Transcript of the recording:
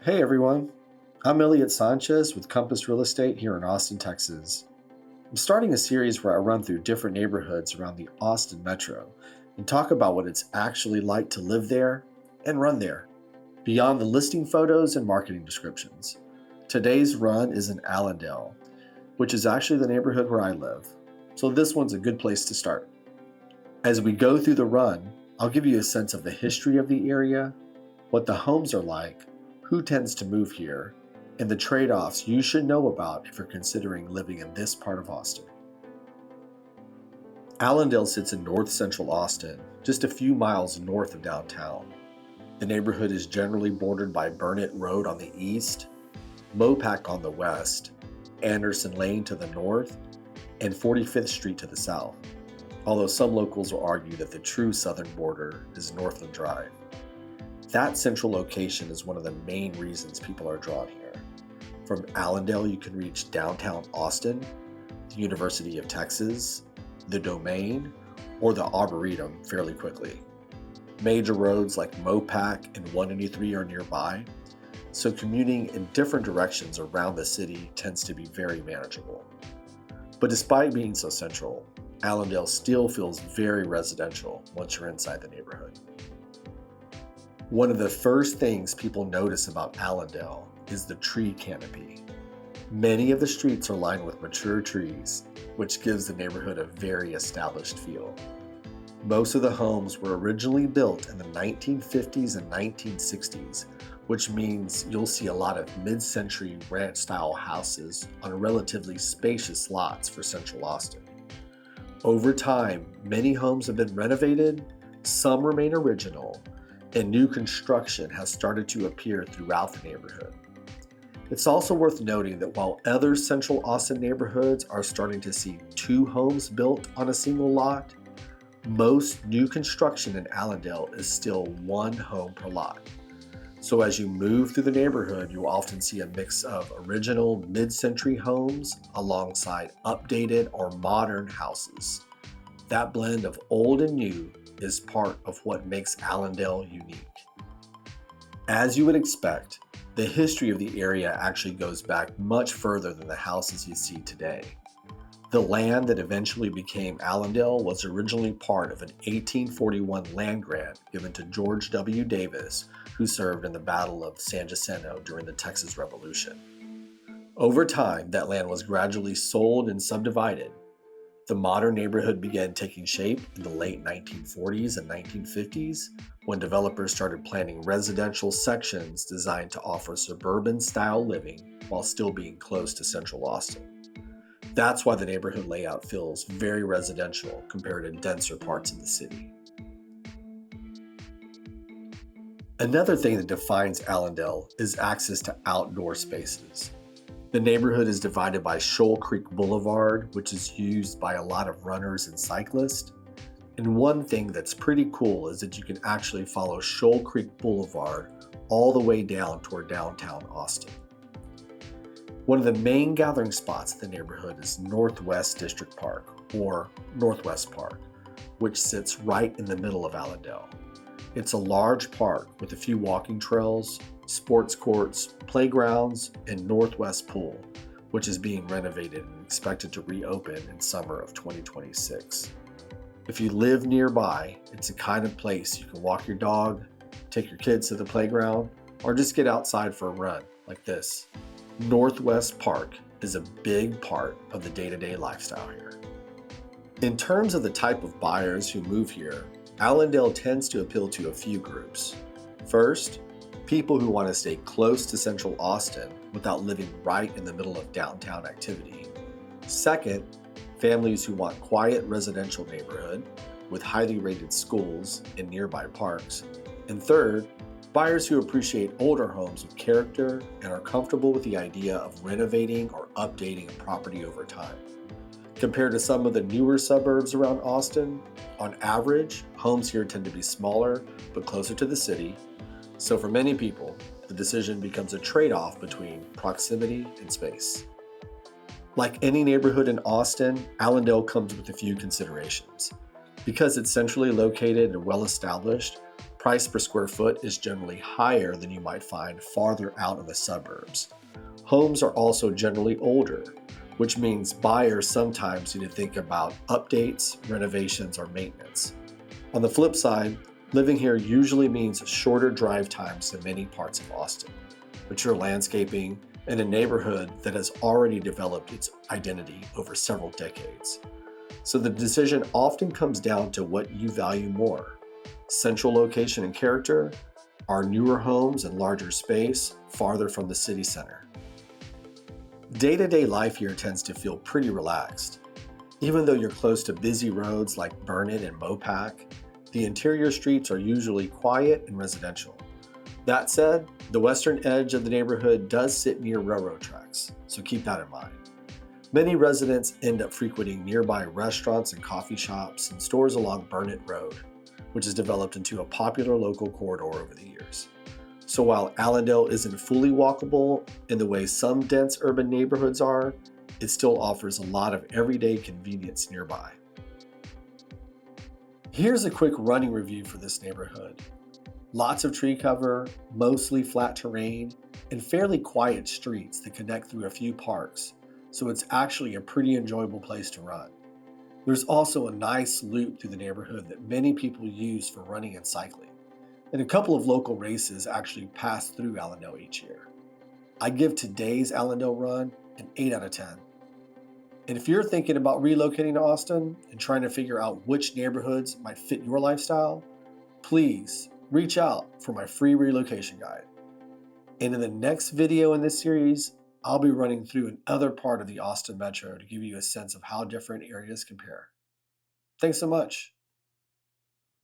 Hey everyone, I'm Elliot Sanchez with Compass Real Estate here in Austin, Texas. I'm starting a series where I run through different neighborhoods around the Austin metro and talk about what it's actually like to live there and run there, beyond the listing photos and marketing descriptions. Today's run is in Allandale, which is actually the neighborhood where I live, so this one's a good place to start. As we go through the run, I'll give you a sense of the history of the area, what the homes are like, who tends to move here, and the trade-offs you should know about if you're considering living in this part of Austin. Allandale sits in north central Austin, just a few miles north of downtown. The neighborhood is generally bordered by Burnett Road on the east, Mopac on the west, Anderson Lane to the north, and 45th Street to the south, although some locals will argue that the true southern border is Northland Drive. That central location is one of the main reasons people are drawn here. From Allandale, you can reach downtown Austin, the University of Texas, the Domain, or the Arboretum fairly quickly. Major roads like Mopac and 183 are nearby, so commuting in different directions around the city tends to be very manageable. But despite being so central, Allandale still feels very residential once you're inside the neighborhood. One of the first things people notice about Allandale is the tree canopy. Many of the streets are lined with mature trees, which gives the neighborhood a very established feel. Most of the homes were originally built in the 1950s and 1960s, which means you'll see a lot of mid-century ranch-style houses on relatively spacious lots for central Austin. Over time, many homes have been renovated, some remain original, and new construction has started to appear throughout the neighborhood. It's also worth noting that while other central Austin neighborhoods are starting to see 2 homes built on a single lot, most new construction in Allandale is still 1 home per lot. So as you move through the neighborhood, you'll often see a mix of original mid-century homes alongside updated or modern houses. That blend of old and new is part of what makes Allandale unique. As you would expect, the history of the area actually goes back much further than the houses you see today. The land that eventually became Allandale was originally part of an 1841 land grant given to George W. Davis, who served in the Battle of San Jacinto during the Texas Revolution. Over time, that land was gradually sold and subdivided. The modern neighborhood began taking shape in the late 1940s and 1950s when developers started planning residential sections designed to offer suburban-style living while still being close to central Austin. That's why the neighborhood layout feels very residential compared to denser parts of the city. Another thing that defines Allandale is access to outdoor spaces. The neighborhood is divided by Shoal Creek Boulevard, which is used by a lot of runners and cyclists. And one thing that's pretty cool is that you can actually follow Shoal Creek Boulevard all the way down toward downtown Austin. One of the main gathering spots in the neighborhood is Northwest District Park, or Northwest Park, which sits right in the middle of Allandale. It's a large park with a few walking trails, sports courts, playgrounds, and Northwest Pool, which is being renovated and expected to reopen in summer of 2026. If you live nearby, it's the kind of place you can walk your dog, take your kids to the playground, or just get outside for a run like this. Northwest Park is a big part of the day-to-day lifestyle here. In terms of the type of buyers who move here, Allandale tends to appeal to a few groups. First, people who want to stay close to central Austin without living right in the middle of downtown activity. Second, families who want quiet residential neighborhood with highly rated schools and nearby parks. And third, buyers who appreciate older homes with character and are comfortable with the idea of renovating or updating a property over time. Compared to some of the newer suburbs around Austin, on average, homes here tend to be smaller but closer to the city. So for many people, the decision becomes a trade-off between proximity and space. Like any neighborhood in Austin, Allandale comes with a few considerations. Because it's centrally located and well-established, Price per square foot is generally higher than you might find farther out in the suburbs. Homes are also generally older, which means buyers sometimes need to think about updates, renovations, or maintenance. On the flip side, living here usually means shorter drive times in many parts of Austin, mature landscaping, and a neighborhood that has already developed its identity over several decades. So the decision often comes down to what you value more: central location and character, or newer homes and larger space farther from the city center. Day-to-day life here tends to feel pretty relaxed. Even though you're close to busy roads like Burnet and Mopac, the interior streets are usually quiet and residential. That said, the western edge of the neighborhood does sit near railroad tracks, so keep that in mind. Many residents end up frequenting nearby restaurants and coffee shops and stores along Burnet Road, which has developed into a popular local corridor over the years. So while Allandale isn't fully walkable in the way some dense urban neighborhoods are, it still offers a lot of everyday convenience nearby. Here's a quick running review for this neighborhood. Lots of tree cover, mostly flat terrain, and fairly quiet streets that connect through a few parks, so it's actually a pretty enjoyable place to run. There's also a nice loop through the neighborhood that many people use for running and cycling, and a couple of local races actually pass through Allandale each year. I give today's Allandale run an 8 out of 10. And if you're thinking about relocating to Austin and trying to figure out which neighborhoods might fit your lifestyle, please reach out for my free relocation guide. And in the next video in this series, I'll be running through another part of the Austin metro to give you a sense of how different areas compare. Thanks so much.